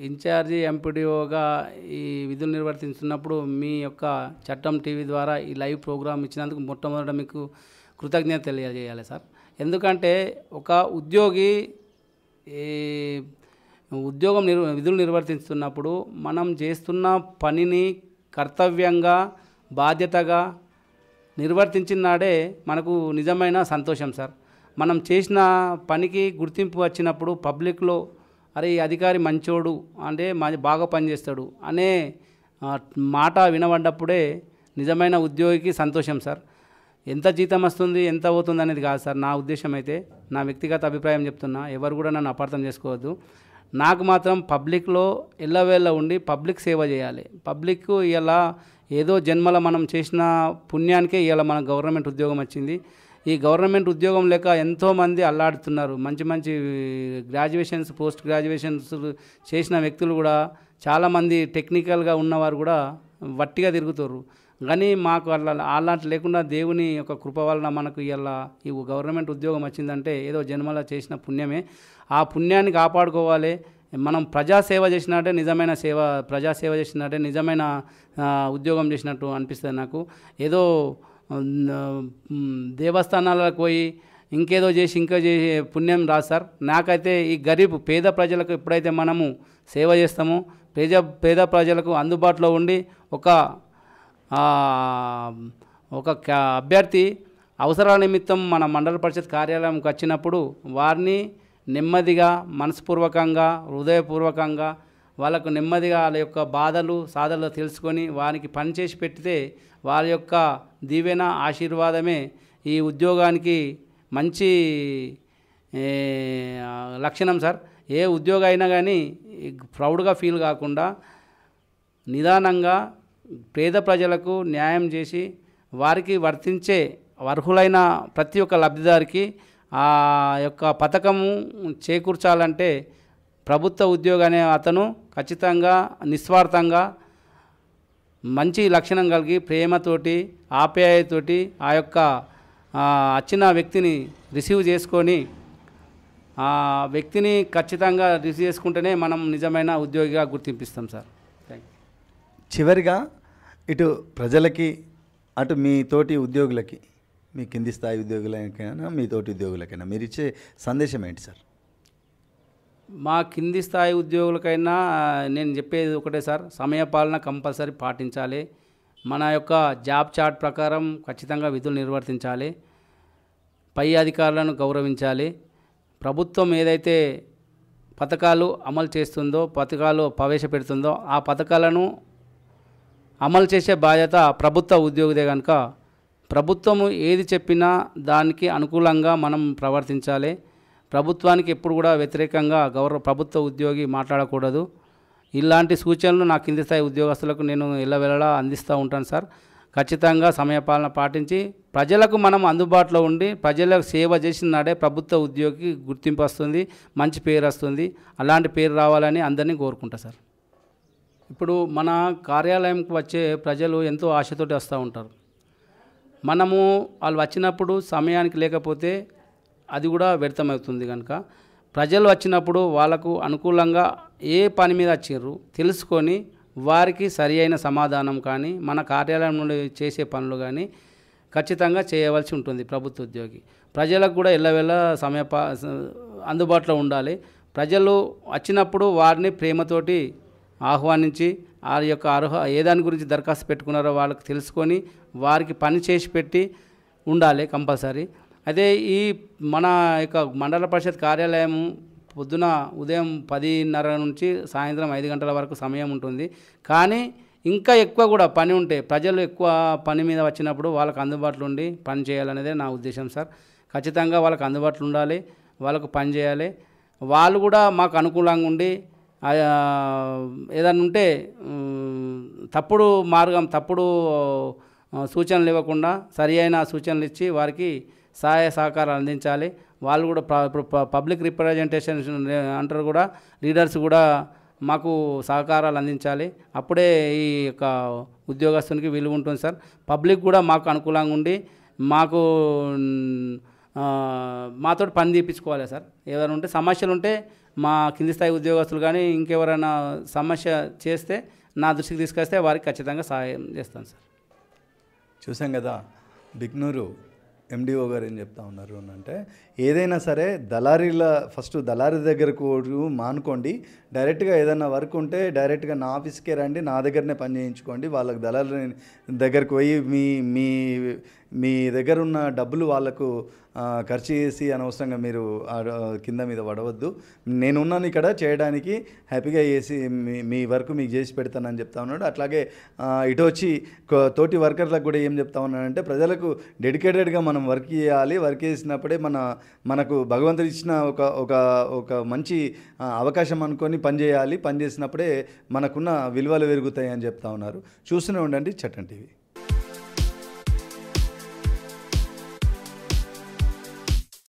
B: ఇన్ఛార్జి ఎంపీడీఓగా ఈ విధులు నిర్వర్తిస్తున్నప్పుడు మీ యొక్క చట్టం టీవీ ద్వారా ఈ లైవ్ ప్రోగ్రామ్ ఇచ్చినందుకు మొట్టమొదట మీకు కృతజ్ఞత తెలియజేయాలి సార్. ఎందుకంటే ఒక ఉద్యోగి విధులు నిర్వర్తిస్తున్నప్పుడు మనం చేస్తున్న పనిని కర్తవ్యంగా బాధ్యతగా నిర్వర్తించిన నాడే మనకు నిజమైన సంతోషం సార్. మనం చేసిన పనికి గుర్తింపు వచ్చినప్పుడు పబ్లిక్లో అరే ఈ అధికారి మంచోడు అంటే బాగా పనిచేస్తాడు అనే మాట వినబడ్డప్పుడే నిజమైన ఉద్యోగికి సంతోషం సార్. ఎంత జీతం వస్తుంది ఎంత అవుతుంది అనేది కాదు సార్ నా ఉద్దేశం. అయితే నా వ్యక్తిగత అభిప్రాయం చెప్తున్నా, ఎవరు కూడా నన్ను అపార్థం చేసుకోవద్దు. నాకు మాత్రం పబ్లిక్లో ఎల్లవేళ ఉండి పబ్లిక్ సేవ చేయాలి. పబ్లిక్ ఇలా ఏదో జన్మల మనం చేసిన పుణ్యానికే ఇలా మన గవర్నమెంట్ ఉద్యోగం వచ్చింది. ఈ గవర్నమెంట్ ఉద్యోగం లేక ఎంతోమంది అల్లాడుతున్నారు. మంచి మంచి గ్రాడ్యుయేషన్స్, పోస్ట్ గ్రాడ్యుయేషన్స్ చేసిన వ్యక్తులు కూడా చాలామంది టెక్నికల్గా ఉన్నవారు కూడా వట్టిగా తిరుగుతారు. కానీ మాకు అలాంటి లేకుండా దేవుని యొక్క కృప వలన మనకు ఇలా ఈ గవర్నమెంట్ ఉద్యోగం వచ్చిందంటే ఏదో జన్మలో చేసిన పుణ్యమే. ఆ పుణ్యాన్ని కాపాడుకోవాలి. మనం ప్రజాసేవ చేసినట్టే నిజమైన సేవ, ప్రజాసేవ చేసినట్టే నిజమైన ఉద్యోగం చేసినట్టు అనిపిస్తుంది నాకు. ఏదో దేవస్థానాలకు పోయి ఇంకేదో చేసి పుణ్యం రాదు సార్. నాకైతే ఈ గరీబ్ పేద ప్రజలకు ఎప్పుడైతే మనము సేవ చేస్తామో, పేద ప్రజలకు అందుబాటులో ఉండి ఒక అభ్యర్థి అవసరాల నిమిత్తం మన మండల పరిషత్ కార్యాలయంకి వచ్చినప్పుడు వారిని నెమ్మదిగా, మనస్పూర్వకంగా, హృదయపూర్వకంగా వాళ్ళకు నెమ్మదిగా వాళ్ళ యొక్క బాధలు సాధలు తెలుసుకొని వారికి పనిచేసి పెడితే వారి యొక్క దీవెన ఆశీర్వాదమే ఈ ఉద్యోగానికి మంచి లక్షణం సార్. ఏ ఉద్యోగం అయినా కానీ ప్రౌడ్గా ఫీల్ కాకుండా నిదానంగా పేద ప్రజలకు న్యాయం చేసి వారికి వర్తించే అర్హులైన ప్రతి ఒక్క లబ్ధిదారికి ఆ యొక్క పథకము చేకూర్చాలంటే ప్రభుత్వ ఉద్యోగి అనే అతను ఖచ్చితంగా నిస్వార్థంగా మంచి లక్షణం కలిగి ప్రేమతోటి ఆప్యాయతోటి ఆ యొక్క వచ్చిన వ్యక్తిని రిసీవ్ చేసుకొని ఆ వ్యక్తిని ఖచ్చితంగా రిసీవ్ చేసుకుంటేనే మనం నిజమైన ఉద్యోగిగా గుర్తింపిస్తాం సార్.
A: చివరిగా ఇటు ప్రజలకి అటు మీ తోటి ఉద్యోగులకి, మీ కింది స్థాయి ఉద్యోగులకైనా మీ తోటి ఉద్యోగులకైనా మీరు ఇచ్చే సందేశం ఏంటి సార్?
B: మా కింది స్థాయి ఉద్యోగులకైనా నేను చెప్పేది ఒకటే సార్, సమయపాలన కంపల్సరీ పాటించాలి. మన యొక్క జాబ్ చార్ట్ ప్రకారం ఖచ్చితంగా విధులు నిర్వర్తించాలి. పై అధికారులను గౌరవించాలి. ప్రభుత్వం ఏదైతే పథకాలు అమలు చేస్తుందో, పథకాలు ప్రవేశపెడుతుందో ఆ పథకాలను అమలు చేసే బాధ్యత ప్రభుత్వ ఉద్యోగిదే కనుక ప్రభుత్వము ఏది చెప్పినా దానికి అనుకూలంగా మనం ప్రవర్తించాలి. ప్రభుత్వానికి ఎప్పుడు కూడా వ్యతిరేకంగా ప్రభుత్వ ఉద్యోగి మాట్లాడకూడదు. ఇలాంటి సూచనలు నా కింది స్థాయి ఉద్యోగస్తులకు నేను ఎల్లవేళలా అందిస్తూ ఉంటాను సార్. ఖచ్చితంగా సమయపాలన పాటించి ప్రజలకు మనం అందుబాటులో ఉండి ప్రజలకు సేవ చేసిన నాడే ప్రభుత్వ ఉద్యోగికి గుర్తింపు వస్తుంది, మంచి పేరు వస్తుంది. అలాంటి పేరు రావాలని అందరినీ కోరుకుంటా సార్. ఇప్పుడు మన కార్యాలయంకి వచ్చే ప్రజలు ఎంతో ఆశతోటి వస్తూ ఉంటారు. మనము వాళ్ళు వచ్చినప్పుడు సమయానికి లేకపోతే అది కూడా వ్యర్థమవుతుంది. కనుక ప్రజలు వచ్చినప్పుడు వాళ్ళకు అనుకూలంగా ఏ పని మీద వచ్చారు తెలుసుకొని వారికి సరి అయిన సమాధానం కానీ మన కార్యాలయం నుండి చేసే పనులు కానీ ఖచ్చితంగా చేయవలసి ఉంటుంది ప్రభుత్వ ఉద్యోగి. ప్రజలకు కూడా ఎల్లవేళ అందుబాటులో ఉండాలి. ప్రజలు వచ్చినప్పుడు వారిని ప్రేమతోటి ఆహ్వానించి ఆ యొక్క ఏ దాని గురించి దరఖాస్తు పెట్టుకున్నారో వాళ్ళకి తెలుసుకొని వారికి పని చేసి పెట్టి ఉండాలి కంపల్సరీ. అయితే ఈ మన యొక్క మండల పరిషత్ కార్యాలయం పొద్దున ఉదయం 10:30 నుంచి సాయంత్రం 5 గంటల వరకు సమయం ఉంటుంది. కానీ ఇంకా ఎక్కువ కూడా పని ఉంటే ప్రజలు ఎక్కువ పని మీద వచ్చినప్పుడు వాళ్ళకు అందుబాటులో ఉండి పని చేయాలనేదే నా ఉద్దేశం సార్. ఖచ్చితంగా వాళ్ళకు అందుబాటులో ఉండాలి, వాళ్ళకు పని చేయాలి. వాళ్ళు కూడా మాకు అనుకూలంగా ఉండి ఏదన్నా ఉంటే తప్పుడు మార్గం, తప్పుడు సూచనలు ఇవ్వకుండా సరి అయిన సూచనలు ఇచ్చి వారికి సహాయ సహకారాలు అందించాలి. వాళ్ళు కూడా పబ్లిక్ రిప్రజెంటేషన్ అంటారు కూడా, లీడర్స్ కూడా మాకు సహకారాలు అందించాలి. అప్పుడే ఈ యొక్క ఉద్యోగస్తునికి విలువ ఉంటుంది సార్. పబ్లిక్ కూడా మాకు అనుకూలంగా ఉండి మాకు మాతో పని తీపించుకోవాలి సార్. ఏదైనా ఉంటే సమస్యలు ఉంటే మా కింది స్థాయి ఉద్యోగస్తులు కానీ ఇంకెవరైనా సమస్య చేస్తే నా దృష్టికి తీసుకొస్తే వారికి ఖచ్చితంగా సహాయం చేస్తాను సార్.
A: చూసాం కదా బిక్నూరు ఎండిఓ గారు ఏం చెప్తా ఉన్నారు అని అంటే, ఏదైనా సరే ఫస్ట్ దళారీ దగ్గరకు మానుకోండి. డైరెక్ట్గా ఏదైనా వర్క్ ఉంటే డైరెక్ట్గా నా ఆఫీస్కే రండి, నా దగ్గరనే పని చేయించుకోండి. వాళ్ళకి దళారీ దగ్గరకు పోయి మీ దగ్గర ఉన్న డబ్బులు వాళ్ళకు ఖర్చు చేసి అనవసరంగా మీరు కింద మీద పడవద్దు. నేనున్నాను ఇక్కడ చేయడానికి, హ్యాపీగా చేసి మీ వర్క్ మీకు చేసి పెడతానని చెప్తా ఉన్నాడు. అట్లాగే ఇటు వచ్చి తోటి వర్కర్లకు కూడా ఏం చెప్తా ఉన్నానంటే, ప్రజలకు డెడికేటెడ్గా మనం వర్క్ చేయాలి. వర్క్ చేసినప్పుడే మనకు భగవంతుడు ఇచ్చిన ఒక మంచి అవకాశం అనుకొని పని చేయాలి. పని చేసినప్పుడే మనకున్న విలువలు పెరుగుతాయి అని చెప్తా ఉన్నారు. చూస్తూనే ఉండండి చట్టం టీవీ.